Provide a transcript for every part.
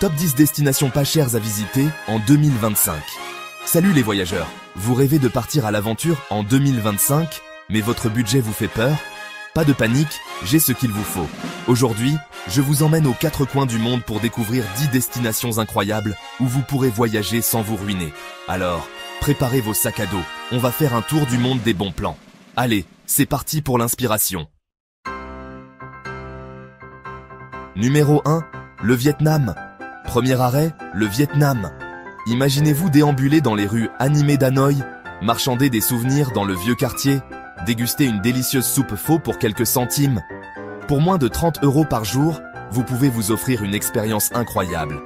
Top 10 destinations pas chères à visiter en 2025. Salut les voyageurs, vous rêvez de partir à l'aventure en 2025, mais votre budget vous fait peur? Pas de panique, j'ai ce qu'il vous faut. Aujourd'hui, je vous emmène aux 4 coins du monde pour découvrir 10 destinations incroyables où vous pourrez voyager sans vous ruiner. Alors, préparez vos sacs à dos, on va faire un tour du monde des bons plans. Allez, c'est parti pour l'inspiration. Numéro 1, le Vietnam. Premier arrêt, le Vietnam. Imaginez-vous déambuler dans les rues animées d'Hanoï, marchander des souvenirs dans le vieux quartier, déguster une délicieuse soupe pho pour quelques centimes. Pour moins de 30 € par jour, vous pouvez vous offrir une expérience incroyable.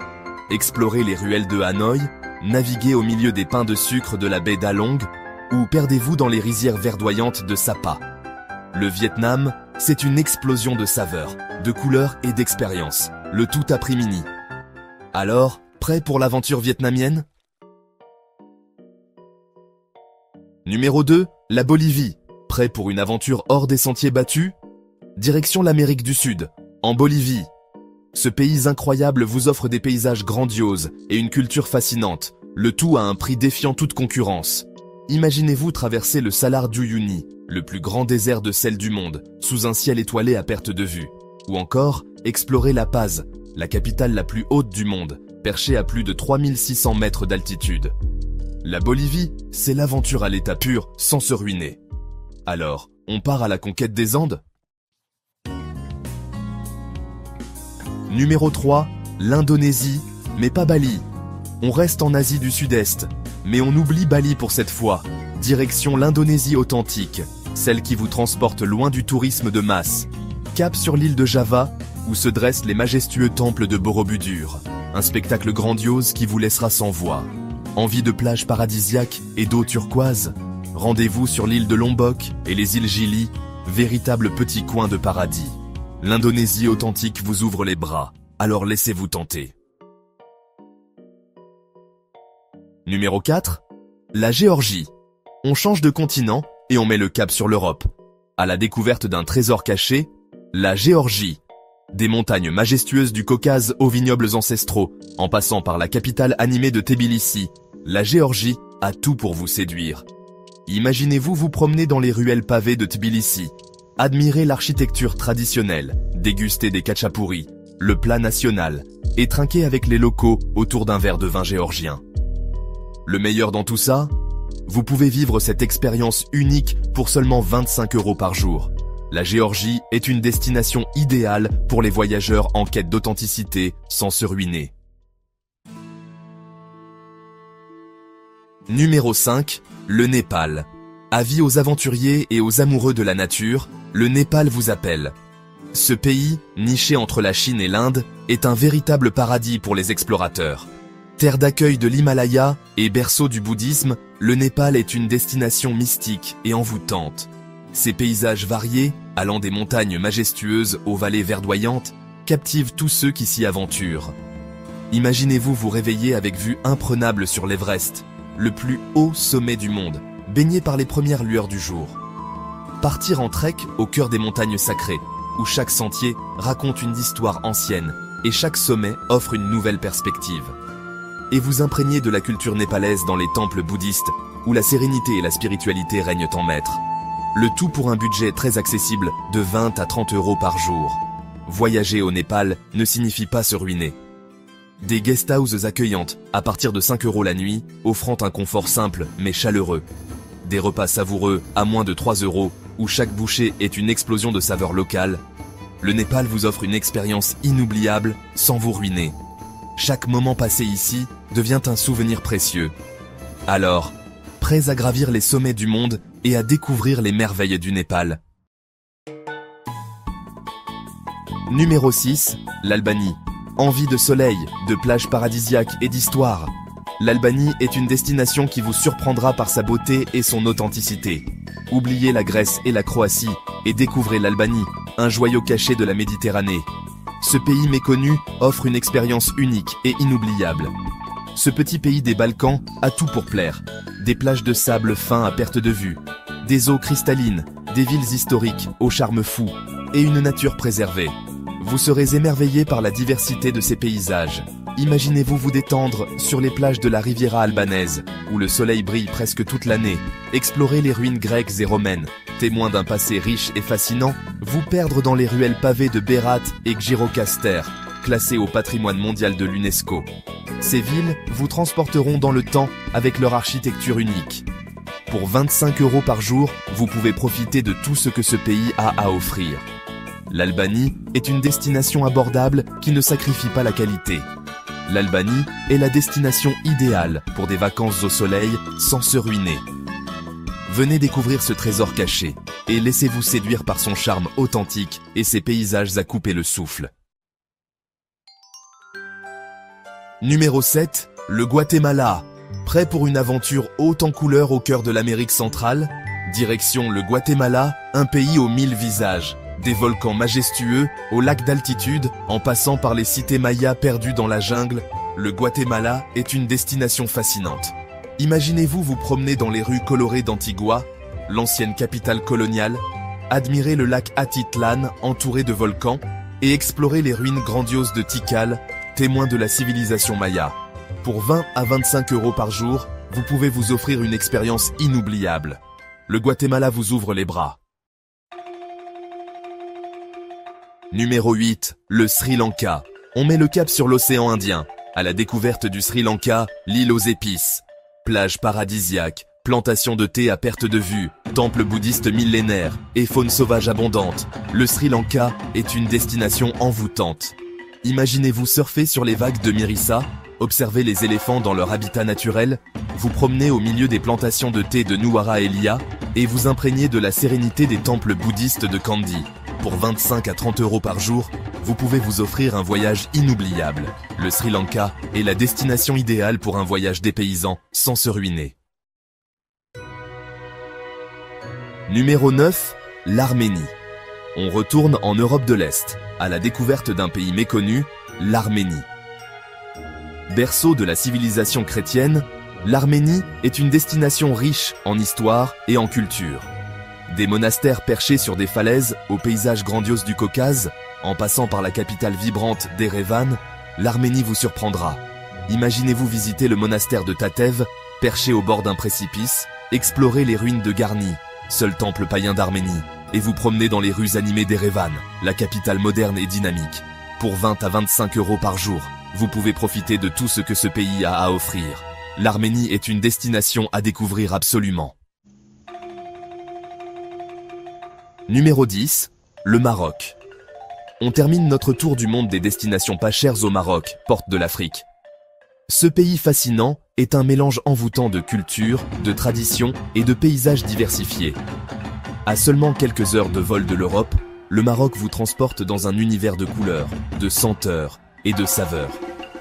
Explorez les ruelles de Hanoï, naviguez au milieu des pins de sucre de la baie d'Along, ou perdez-vous dans les rizières verdoyantes de Sapa. Le Vietnam, c'est une explosion de saveurs, de couleurs et d'expériences, le tout à prix mini. Alors, prêt pour l'aventure vietnamienne? Numéro 2, la Bolivie. Prêt pour une aventure hors des sentiers battus? Direction l'Amérique du Sud, en Bolivie. Ce pays incroyable vous offre des paysages grandioses et une culture fascinante, le tout à un prix défiant toute concurrence. Imaginez-vous traverser le Salar d'Uyuni, le plus grand désert de sel du monde, sous un ciel étoilé à perte de vue. Ou encore, explorer La Paz, la capitale la plus haute du monde, perchée à plus de 3600 mètres d'altitude. La Bolivie, c'est l'aventure à l'état pur, sans se ruiner. Alors, on part à la conquête des Andes? Numéro 3, l'Indonésie, mais pas Bali. On reste en Asie du Sud-Est, mais on oublie Bali pour cette fois. Direction l'Indonésie authentique, celle qui vous transporte loin du tourisme de masse. Cap sur l'île de Java, où se dressent les majestueux temples de Borobudur. Un spectacle grandiose qui vous laissera sans voix. Envie de plages paradisiaques et d'eau turquoise? Rendez-vous sur l'île de Lombok et les îles Gili, véritables petits coins de paradis. L'Indonésie authentique vous ouvre les bras, alors laissez-vous tenter. Numéro 4, la Géorgie. On change de continent et on met le cap sur l'Europe. À la découverte d'un trésor caché, la Géorgie. Des montagnes majestueuses du Caucase aux vignobles ancestraux, en passant par la capitale animée de Tbilissi, la Géorgie a tout pour vous séduire. Imaginez-vous vous promener dans les ruelles pavées de Tbilissi, admirer l'architecture traditionnelle, déguster des khachapouris, le plat national, et trinquer avec les locaux autour d'un verre de vin géorgien. Le meilleur dans tout ça? Vous pouvez vivre cette expérience unique pour seulement 25 € par jour. La Géorgie est une destination idéale pour les voyageurs en quête d'authenticité sans se ruiner. Numéro 5, le Népal. Avis aux aventuriers et aux amoureux de la nature, le Népal vous appelle. Ce pays, niché entre la Chine et l'Inde, est un véritable paradis pour les explorateurs. Terre d'accueil de l'Himalaya et berceau du bouddhisme, le Népal est une destination mystique et envoûtante. Ces paysages variés, allant des montagnes majestueuses aux vallées verdoyantes, captivent tous ceux qui s'y aventurent. Imaginez-vous vous réveiller avec vue imprenable sur l'Everest, le plus haut sommet du monde, baigné par les premières lueurs du jour. Partir en trek au cœur des montagnes sacrées, où chaque sentier raconte une histoire ancienne et chaque sommet offre une nouvelle perspective. Et vous imprégner de la culture népalaise dans les temples bouddhistes, où la sérénité et la spiritualité règnent en maître. Le tout pour un budget très accessible de 20 à 30 € par jour. Voyager au Népal ne signifie pas se ruiner. Des guest houses accueillantes à partir de 5 € la nuit, offrant un confort simple mais chaleureux. Des repas savoureux à moins de 3 €, où chaque bouchée est une explosion de saveurs locales. Le Népal vous offre une expérience inoubliable sans vous ruiner. Chaque moment passé ici devient un souvenir précieux. Alors, prêts à gravir les sommets du monde et à découvrir les merveilles du Népal. Numéro 6, l'Albanie. Envie de soleil, de plages paradisiaques et d'histoire. L'Albanie est une destination qui vous surprendra par sa beauté et son authenticité. Oubliez la Grèce et la Croatie et découvrez l'Albanie, un joyau caché de la Méditerranée. Ce pays méconnu offre une expérience unique et inoubliable. Ce petit pays des Balkans a tout pour plaire. Des plages de sable fin à perte de vue, des eaux cristallines, des villes historiques au charme fou et une nature préservée. Vous serez émerveillé par la diversité de ces paysages. Imaginez-vous vous détendre sur les plages de la Riviera albanaise, où le soleil brille presque toute l'année, explorer les ruines grecques et romaines, témoins d'un passé riche et fascinant, vous perdre dans les ruelles pavées de Berat et Gjirokastër, classées au patrimoine mondial de l'UNESCO. Ces villes vous transporteront dans le temps avec leur architecture unique. Pour 25 € par jour, vous pouvez profiter de tout ce que ce pays a à offrir. L'Albanie est une destination abordable qui ne sacrifie pas la qualité. L'Albanie est la destination idéale pour des vacances au soleil sans se ruiner. Venez découvrir ce trésor caché et laissez-vous séduire par son charme authentique et ses paysages à couper le souffle. Numéro 7, le Guatemala. Prêt pour une aventure haute en couleurs au cœur de l'Amérique centrale? Direction le Guatemala, un pays aux 1000 visages. Des volcans majestueux, aux lacs d'altitude, en passant par les cités mayas perdues dans la jungle, le Guatemala est une destination fascinante. Imaginez-vous vous promener dans les rues colorées d'Antigua, l'ancienne capitale coloniale, admirer le lac Atitlán entouré de volcans et explorer les ruines grandioses de Tikal, témoins de la civilisation maya. Pour 20 à 25 € par jour, vous pouvez vous offrir une expérience inoubliable. Le Guatemala vous ouvre les bras. Numéro 8, le Sri Lanka. On met le cap sur l'océan Indien, à la découverte du Sri Lanka, l'île aux épices. Plages paradisiaques, plantations de thé à perte de vue, temples bouddhistes millénaires et faune sauvage abondante. Le Sri Lanka est une destination envoûtante. Imaginez-vous surfer sur les vagues de Mirissa, observer les éléphants dans leur habitat naturel, vous promener au milieu des plantations de thé de Nuwara Eliya et vous imprégner de la sérénité des temples bouddhistes de Kandy. Pour 25 à 30 € par jour, vous pouvez vous offrir un voyage inoubliable. Le Sri Lanka est la destination idéale pour un voyage dépaysant sans se ruiner. Numéro 9, l'Arménie. On retourne en Europe de l'Est, à la découverte d'un pays méconnu, l'Arménie. Berceau de la civilisation chrétienne, l'Arménie est une destination riche en histoire et en culture. Des monastères perchés sur des falaises aux paysages grandioses du Caucase, en passant par la capitale vibrante d'Erevan, l'Arménie vous surprendra. Imaginez-vous visiter le monastère de Tatev, perché au bord d'un précipice, explorer les ruines de Garni, seul temple païen d'Arménie, et vous promener dans les rues animées d'Erevan, la capitale moderne et dynamique. Pour 20 à 25 € par jour, vous pouvez profiter de tout ce que ce pays a à offrir. L'Arménie est une destination à découvrir absolument. Numéro 10, le Maroc. On termine notre tour du monde des destinations pas chères au Maroc, porte de l'Afrique. Ce pays fascinant est un mélange envoûtant de culture, de traditions et de paysages diversifiés. À seulement quelques heures de vol de l'Europe, le Maroc vous transporte dans un univers de couleurs, de senteurs et de saveurs.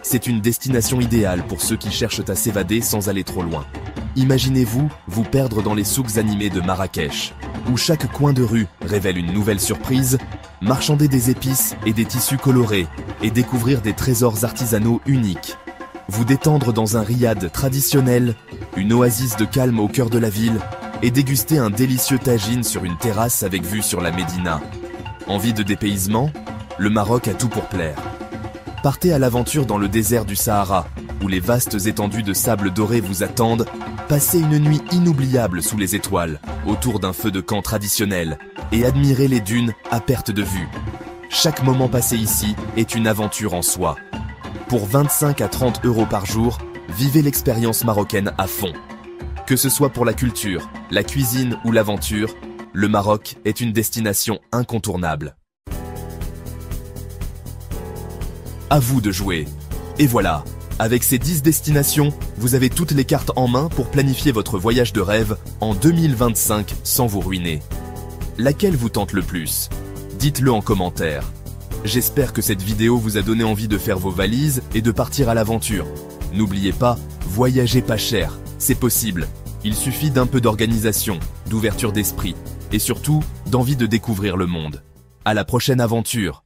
C'est une destination idéale pour ceux qui cherchent à s'évader sans aller trop loin. Imaginez-vous vous perdre dans les souks animés de Marrakech, où chaque coin de rue révèle une nouvelle surprise, marchander des épices et des tissus colorés et découvrir des trésors artisanaux uniques. Vous détendre dans un riad traditionnel, une oasis de calme au cœur de la ville et déguster un délicieux tagine sur une terrasse avec vue sur la Médina. Envie de dépaysement? Le Maroc a tout pour plaire. Partez à l'aventure dans le désert du Sahara, où les vastes étendues de sable doré vous attendent. Passez une nuit inoubliable sous les étoiles, autour d'un feu de camp traditionnel, et admirez les dunes à perte de vue. Chaque moment passé ici est une aventure en soi. Pour 25 à 30 € par jour, vivez l'expérience marocaine à fond. Que ce soit pour la culture, la cuisine ou l'aventure, le Maroc est une destination incontournable. À vous de jouer. Et voilà, avec ces 10 destinations, vous avez toutes les cartes en main pour planifier votre voyage de rêve en 2025 sans vous ruiner. Laquelle vous tente le plus? Dites-le en commentaire. J'espère que cette vidéo vous a donné envie de faire vos valises et de partir à l'aventure. N'oubliez pas, voyagez pas cher, c'est possible. Il suffit d'un peu d'organisation, d'ouverture d'esprit et surtout d'envie de découvrir le monde. À la prochaine aventure!